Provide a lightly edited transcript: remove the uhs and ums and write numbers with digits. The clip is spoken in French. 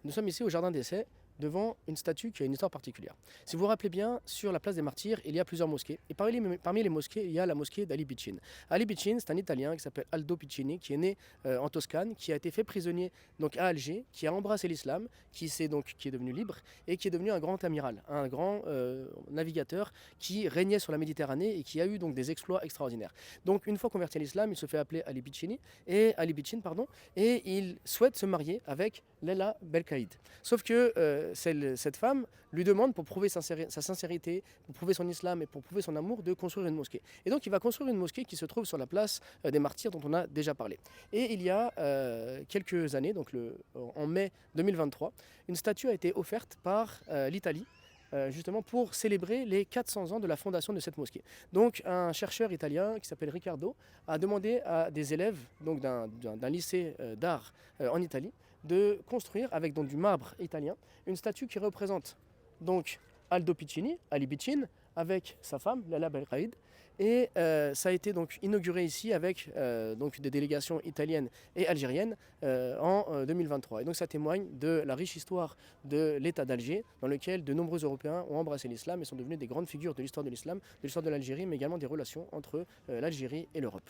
Nous sommes ici au Jardin d'Essai, devant une statue qui a une histoire particulière. Si vous vous rappelez bien, sur la place des Martyrs, il y a plusieurs mosquées. Et parmi les mosquées, il y a la mosquée d'Ali Piccin. Ali Piccin, c'est un Italien qui s'appelle Aldo Piccini, qui est né en Toscane, qui a été fait prisonnier donc, à Alger, qui a embrassé l'islam, qui est devenu libre et qui est devenu un grand amiral, un grand navigateur qui régnait sur la Méditerranée et qui a eu donc des exploits extraordinaires. Donc une fois converti à l'islam, il se fait appeler Ali Piccin, et il souhaite se marier avec Leila Belkaïd. Sauf que cette femme lui demande, pour prouver sa sincérité, pour prouver son islam et pour prouver son amour, de construire une mosquée. Et donc il va construire une mosquée qui se trouve sur la place des Martyrs dont on a déjà parlé. Et il y a quelques années, donc en mai 2023, une statue a été offerte par l'Italie justement pour célébrer les 400 ans de la fondation de cette mosquée. Donc un chercheur italien qui s'appelle Riccardo a demandé à des élèves donc d'un lycée d'art en Italie de construire avec donc, du marbre italien une statue qui représente donc Aldo Piccini, Ali Piccin, avec sa femme, Lala Belraïd. Et ça a été donc inauguré ici avec donc des délégations italiennes et algériennes en 2023. Et donc ça témoigne de la riche histoire de l'État d'Alger, dans lequel de nombreux Européens ont embrassé l'islam et sont devenus des grandes figures de l'histoire de l'islam, de l'histoire de l'Algérie, mais également des relations entre l'Algérie et l'Europe.